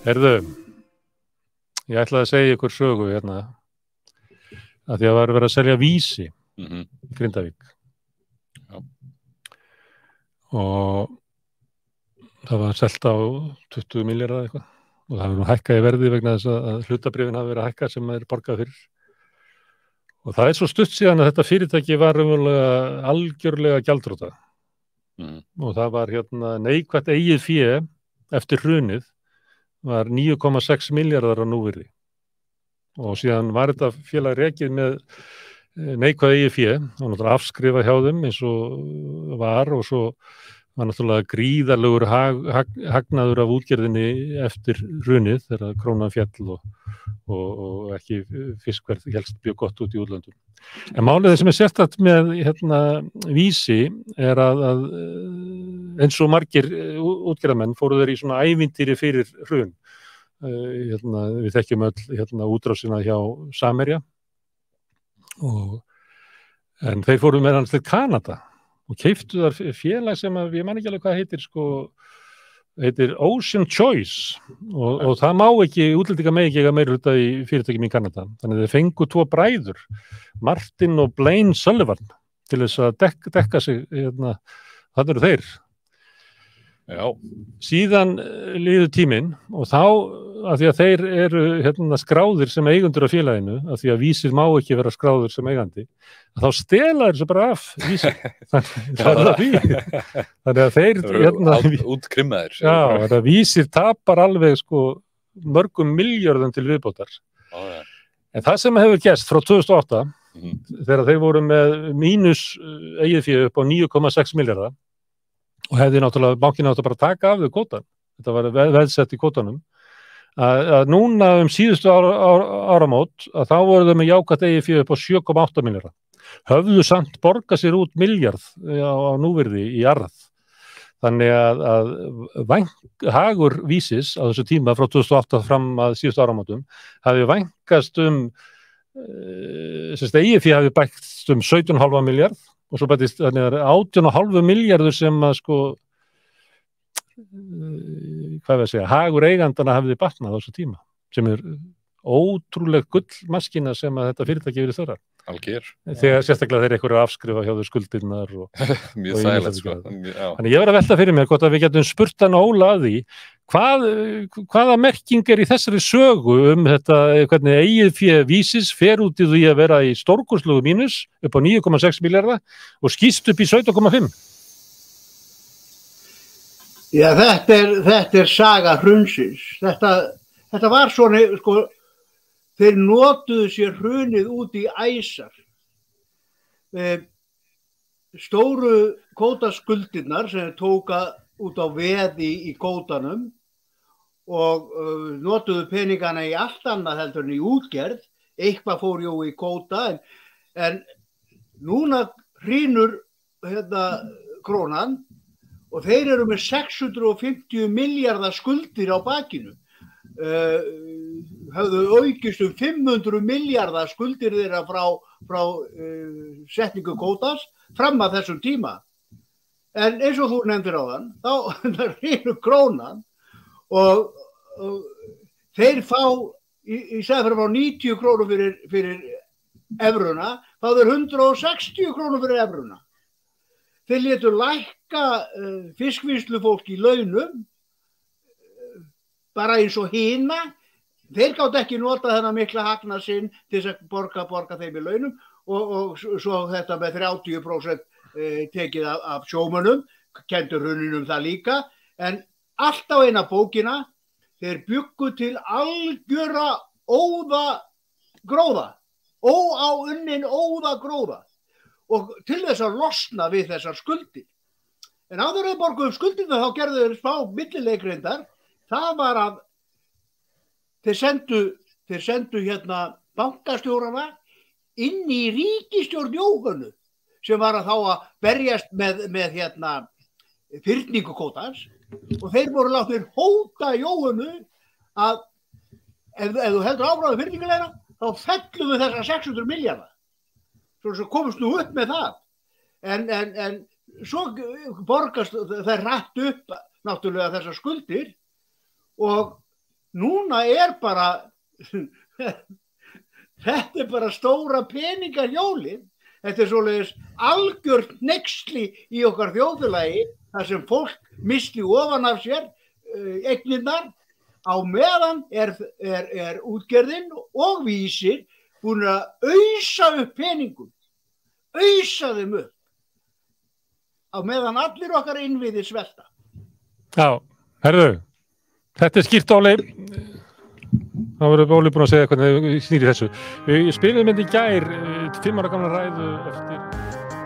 Heyrðu, ég ætlaði að segja ykkur sögu hérna, að því að var verið að selja Vísi í Grindavík. Já. Og það var selt á 20 milljarða eitthvað og það hefur nú hækkað í verði vegna þess að hlutabréfin hafa verið að hækka sem er borgað fyrir. Og það er svo stutt síðan að þetta fyrirtæki var raunverulega algjörlega gjaldþrota. Og það var hérna neikvætt eigið fé eftir hrunið var 9,6 milljarðar á núvirði. Og síðan var þetta félag rekið með neikvætt eigið fé og náttúrulega afskrifa hjá þeim eins og var og svo var náttúrulega gríðarlegur hagnaður af útgerðinni eftir hrunið þegar krónan féll og ekki fiskverð helst mjög gott út í útlöndum. En málið sem er sérstakt með Vísi er að eins og margir útgerðarmenn fóru þeir í svona ævintýri fyrir hrun. Við þekkjum öll útrásina hjá Samherja en þeir fóru með hans til Kanada og keyptu þar félag sem ég man ekki alveg hvað heitir Ocean Choice og það má ekki, útlendingar megi ekki meiri hluta í fyrirtækjum í Kanada. Þannig að þeir fengu 2 bræður, Martin og Blaine Sullivan, til þess að dekka sig, þannig eru þeir. Já. Síðan líður tíminn og þá, af því að þeir eru skráðir sem eigendur af félaginu, af því að Vísir má ekki vera skráður sem eigandi, þá stela þeir svo bara af Vísir. Þannig að þeir útkrimmaðir. Já, þetta Vísir tapar alveg mörgum milljörðum til viðbótar. En það sem hefur gerst frá 2008 þegar þeir voru með mínus eigið fé upp á 9,6 milljarða og hefði náttúrulega, bankinn átti bara að taka af þau kvótann. Þetta var veðsett í kvótanum. Að núna síðustu áramót, að þá voru þau með jákvætt eigið fé upp á 7,8 milljarða. Höfðu samt borgað sér út milljarð á núvirði í arð. Þannig að hagur Vísis á þessu tíma frá 2008 fram að síðustu áramótum hafi vænkast eigið fé hafi bæst 17,5 milljarð og svo bætist 18,5 milljarður sem að hagur eigandana hafði batnað á þessu tíma sem er ótrúleg gullmaskína sem að þetta fyrirtæki verið þörra. Alger. Þegar sérstaklega þeir einhverju afskrifa hjá þau skuldirnar mjög þægilegt Þannig ég var að velta fyrir mér hvort að við getum spurt hann Óla að því hvaða merking er í þessari sögu þetta, hvernig eigið fé Vísis fer út í því að vera í stórkostlugu mínus upp á 9,6 milljarða og skýst upp í 17,5. Já, þetta er saga hrunsins. Þetta var svona, þeir notuðu sér hrunið út í æsar. Stóru kvótaskuldirnar sem tóka út á veði í kvótanum og notuðu peningana í allt annað heldur en í útgerð. Eitthvað fór jú í kvóta en núna hrynur krónan og þeir eru með 650 milljarða skuldir á bakinu. Höfðu aukist 500 milljarða skuldir þeirra frá setningu kvótans fram að þessum tíma. En eins og þú nefndir áðan, þá hrynur krónan og þeir fá, í stæði fyrir að fá 90 krónur fyrir evruna, þá er 160 krónur fyrir evruna. Þeir létu lækka fiskvinnslufólk í launum, bara eins og hina. Þeir gátu ekki nota þennan mikla hagnað sinn til þess að borga þeim í launum og svo þetta með 30% tekið af sjómönnum, kenndu hruninu það líka, en allt á eina bókina, þeir bjuggu til algjöra óðagróða, óáunnin óðagróða og til þess að losna við þessar skuldir. En áður að borga skuldina þá gerðu þeir smá millileikreindar. Það var að þeir sendu bankastjórana inn í ríkisstjórn Jóhönnu sem var að þá að berjast með fyrningu kvótans og þeir voru látnir hóta Jóhönnu að ef þú heldur áfram fyrninguleina þá fellum við þessa 600 milljarða. Svo komust nú upp með það. En svo borgast þær rætt upp náttúrulega þessar skuldir og núna bara þetta bara stóra peningarhjólið. Þetta svoleiðis algjört hneyksli í okkar þjóðfélagi þar sem fólk misti ofan af sér eignirnar á meðan útgerðin og Vísir búin að ausa upp peningum, ausa þeim upp á meðan allir okkar innviðir svelta. Já, herðu, þetta skýrt Óli. Þá verður Óli búin að segja hvernig snýri þessu. Við spilum í gær 5 ára gamla ræðu eftir